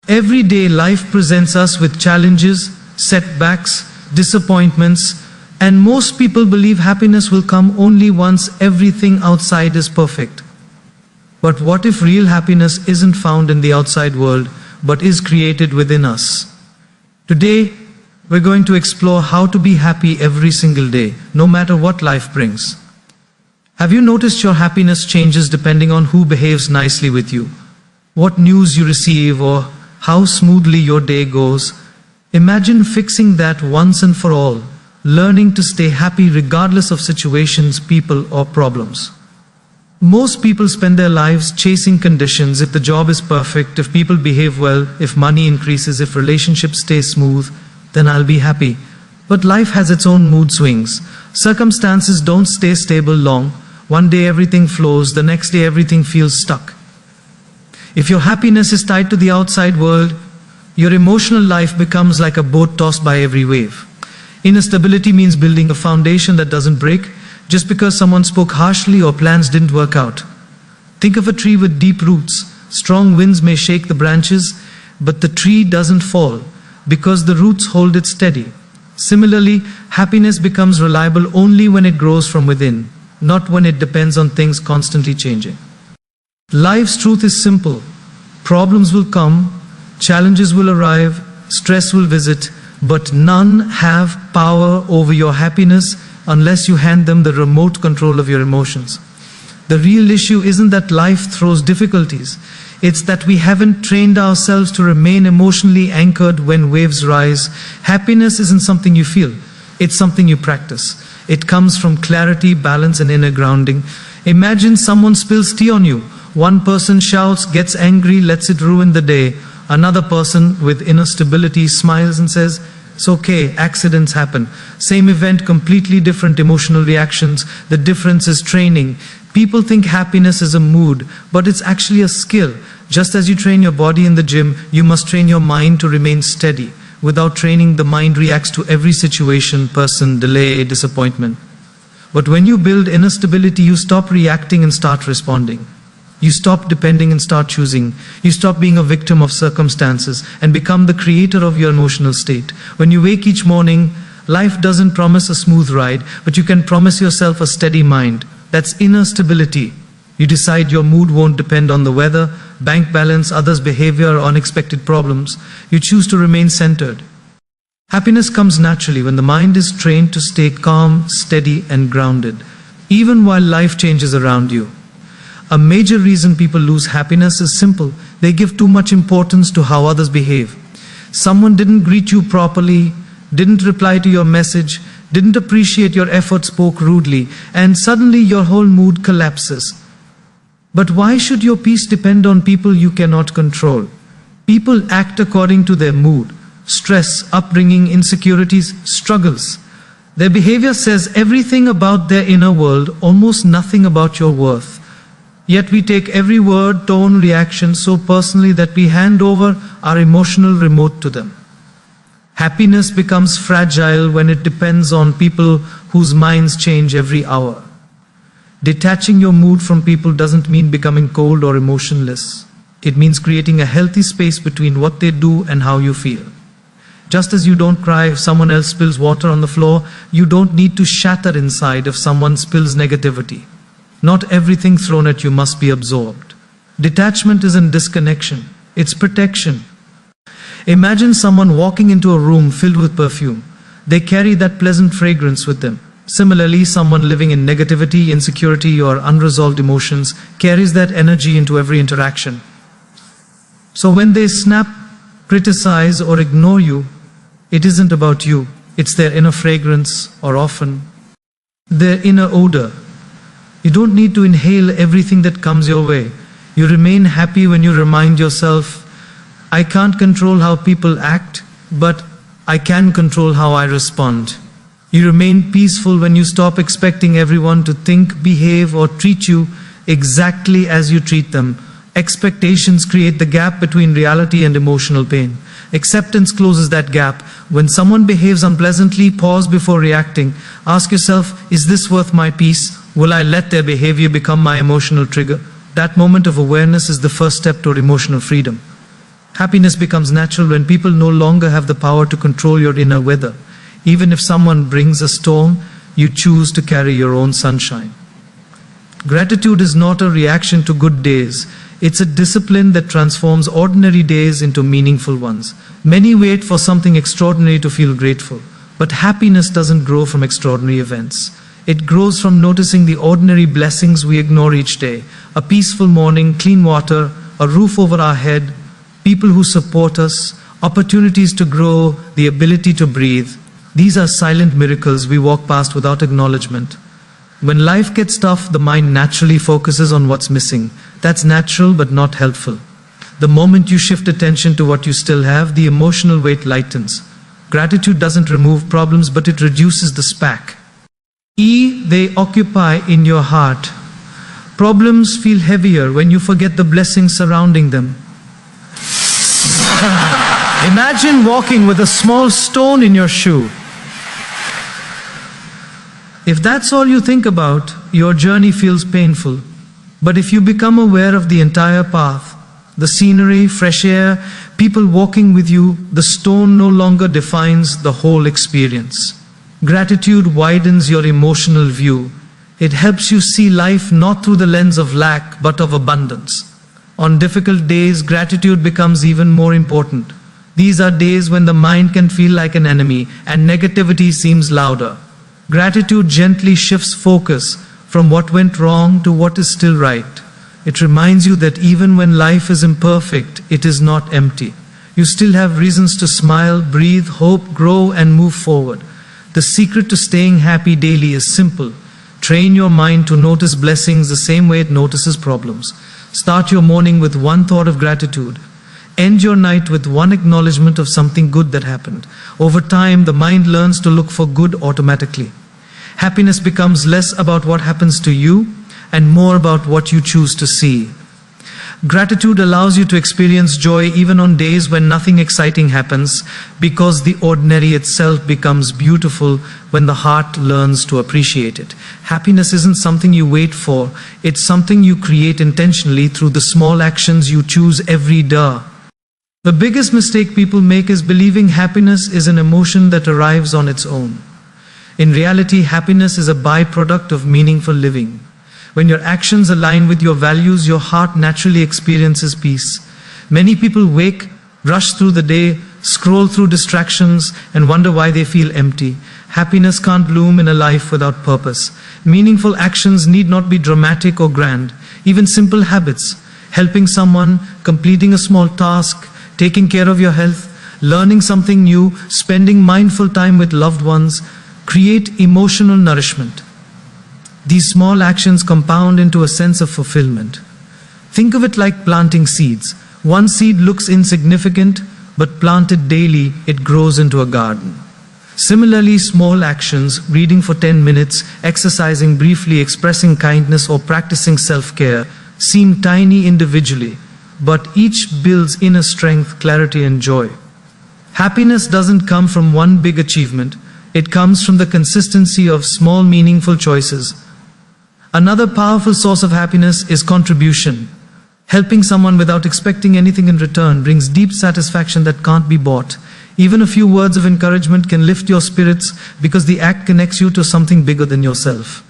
Every day life presents us with challenges, setbacks, disappointments, and most people believe happiness will come only once everything outside is perfect. But what if real happiness isn't found in the outside world, but is created within us? Today, we're going to explore how to be happy every single day, no matter what life brings. Have you noticed your happiness changes depending on who behaves nicely with you, what news you receive, or how smoothly your day goes? Imagine fixing that once and for all, learning to stay happy regardless of situations, people, or problems. Most people spend their lives chasing conditions. If the job is perfect, if people behave well, if money increases, if relationships stay smooth, then I'll be happy. But life has its own mood swings. Circumstances don't stay stable long. One day everything flows, the next day everything feels stuck. If your happiness is tied to the outside world, your emotional life becomes like a boat tossed by every wave. Inner stability means building a foundation that doesn't break just because someone spoke harshly or plans didn't work out. Think of a tree with deep roots. Strong winds may shake the branches, but the tree doesn't fall because the roots hold it steady. Similarly, happiness becomes reliable only when it grows from within, not when it depends on things constantly changing. Life's truth is simple. Problems will come, challenges will arrive, stress will visit, but none have power over your happiness unless you hand them the remote control of your emotions. The real issue isn't that life throws difficulties. It's that we haven't trained ourselves to remain emotionally anchored when waves rise. Happiness isn't something you feel. It's something you practice. It comes from clarity, balance, and inner grounding. Imagine someone spills tea on you. One person shouts, gets angry, lets it ruin the day. Another person with inner stability smiles and says, "It's okay, accidents happen." Same event, completely different emotional reactions. The difference is training. People think happiness is a mood, but it's actually a skill. Just as you train your body in the gym, you must train your mind to remain steady. Without training, the mind reacts to every situation, person, delay, disappointment. But when you build inner stability, you stop reacting and start responding. You stop depending and start choosing. You stop being a victim of circumstances and become the creator of your emotional state. When you wake each morning, life doesn't promise a smooth ride, but you can promise yourself a steady mind. That's inner stability. You decide your mood won't depend on the weather, bank balance, others' behavior, or unexpected problems. You choose to remain centered. Happiness comes naturally when the mind is trained to stay calm, steady, and grounded, even while life changes around you. A major reason people lose happiness is simple. They give too much importance to how others behave. Someone didn't greet you properly, didn't reply to your message, didn't appreciate your effort, spoke rudely, and suddenly your whole mood collapses. But why should your peace depend on people you cannot control? People act according to their mood, stress, upbringing, insecurities, struggles. Their behavior says everything about their inner world, almost nothing about your worth. Yet we take every word, tone, reaction so personally that we hand over our emotional remote to them. Happiness becomes fragile when it depends on people whose minds change every hour. Detaching your mood from people doesn't mean becoming cold or emotionless. It means creating a healthy space between what they do and how you feel. Just as you don't cry if someone else spills water on the floor, you don't need to shatter inside if someone spills negativity. Not everything thrown at you must be absorbed. Detachment isn't disconnection, it's protection. Imagine someone walking into a room filled with perfume. They carry that pleasant fragrance with them. Similarly, someone living in negativity, insecurity, or unresolved emotions carries that energy into every interaction. So when they snap, criticize, or ignore you, it isn't about you. It's their inner fragrance, or often their inner odor. You don't need to inhale everything that comes your way. You remain happy when you remind yourself, I can't control how people act, but I can control how I respond. You remain peaceful when you stop expecting everyone to think, behave, or treat you exactly as you treat them. Expectations create the gap between reality and emotional pain. Acceptance closes that gap. When someone behaves unpleasantly, pause before reacting. Ask yourself, is this worth my peace? Will I let their behavior become my emotional trigger? That moment of awareness is the first step toward emotional freedom. Happiness becomes natural when people no longer have the power to control your inner weather. Even if someone brings a storm, you choose to carry your own sunshine. Gratitude is not a reaction to good days. It's a discipline that transforms ordinary days into meaningful ones. Many wait for something extraordinary to feel grateful, but happiness doesn't grow from extraordinary events. It grows from noticing the ordinary blessings we ignore each day. A peaceful morning, clean water, a roof over our head, people who support us, opportunities to grow, the ability to breathe. These are silent miracles we walk past without acknowledgement. When life gets tough, the mind naturally focuses on what's missing. That's natural but not helpful. The moment you shift attention to what you still have, the emotional weight lightens. Gratitude doesn't remove problems, but it reduces the spack. They occupy in your heart. Problems feel heavier when you forget the blessings surrounding them. Imagine walking with a small stone in your shoe. If that's all you think about, your journey feels painful. But if you become aware of the entire path, the scenery, fresh air, people walking with you, the stone no longer defines the whole experience. Gratitude widens your emotional view. It helps you see life not through the lens of lack, but of abundance. On difficult days, gratitude becomes even more important. These are days when the mind can feel like an enemy and negativity seems louder. Gratitude gently shifts focus from what went wrong to what is still right. It reminds you that even when life is imperfect, it is not empty. You still have reasons to smile, breathe, hope, grow, and move forward. The secret to staying happy daily is simple. Train your mind to notice blessings the same way it notices problems. Start your morning with one thought of gratitude. End your night with one acknowledgement of something good that happened. Over time, the mind learns to look for good automatically. Happiness becomes less about what happens to you and more about what you choose to see. Gratitude allows you to experience joy even on days when nothing exciting happens, because the ordinary itself becomes beautiful when the heart learns to appreciate it. Happiness isn't something you wait for, it's something you create intentionally through the small actions you choose every day. The biggest mistake people make is believing happiness is an emotion that arrives on its own. In reality, happiness is a byproduct of meaningful living. When your actions align with your values, your heart naturally experiences peace. Many people wake, rush through the day, scroll through distractions, and wonder why they feel empty. Happiness can't bloom in a life without purpose. Meaningful actions need not be dramatic or grand. Even simple habits, helping someone, completing a small task, taking care of your health, learning something new, spending mindful time with loved ones, create emotional nourishment. These small actions compound into a sense of fulfillment. Think of it like planting seeds. One seed looks insignificant, but planted daily, it grows into a garden. Similarly, small actions, reading for 10 minutes, exercising briefly, expressing kindness, or practicing self-care, seem tiny individually, but each builds inner strength, clarity, and joy. Happiness doesn't come from one big achievement. It comes from the consistency of small, meaningful choices. Another powerful source of happiness is contribution. Helping someone without expecting anything in return brings deep satisfaction that can't be bought. Even a few words of encouragement can lift your spirits because the act connects you to something bigger than yourself.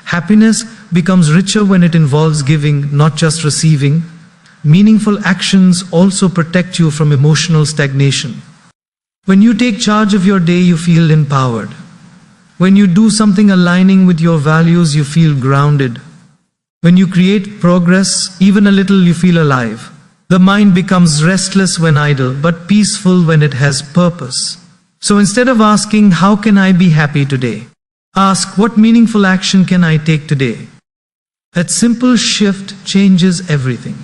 Happiness becomes richer when it involves giving, not just receiving. Meaningful actions also protect you from emotional stagnation. When you take charge of your day, you feel empowered. When you do something aligning with your values, you feel grounded. When you create progress, even a little, you feel alive. The mind becomes restless when idle, but peaceful when it has purpose. So instead of asking, how can I be happy today? Ask, what meaningful action can I take today? That simple shift changes everything.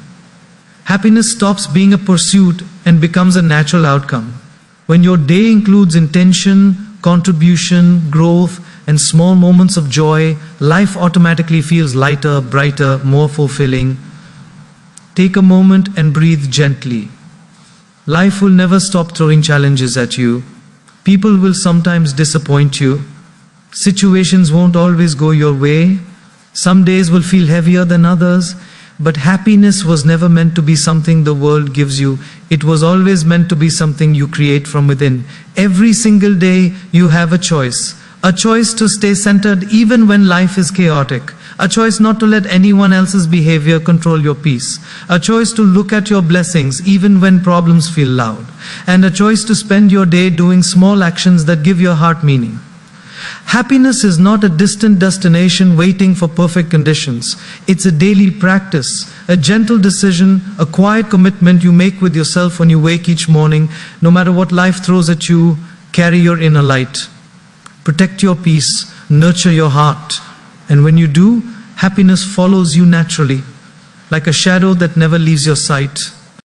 Happiness stops being a pursuit and becomes a natural outcome. When your day includes intention, contribution, growth, and small moments of joy, life automatically feels lighter, brighter, more fulfilling. Take a moment and breathe gently. Life will never stop throwing challenges at you. People will sometimes disappoint you. Situations won't always go your way. Some days will feel heavier than others. But happiness was never meant to be something the world gives you. It was always meant to be something you create from within. Every single day you have a choice. A choice to stay centered even when life is chaotic. A choice not to let anyone else's behavior control your peace. A choice to look at your blessings even when problems feel loud. And a choice to spend your day doing small actions that give your heart meaning. Happiness is not a distant destination waiting for perfect conditions. It's a daily practice, a gentle decision, a quiet commitment you make with yourself when you wake each morning. No matter what life throws at you, carry your inner light. Protect your peace, nurture your heart. And when you do, happiness follows you naturally, like a shadow that never leaves your sight.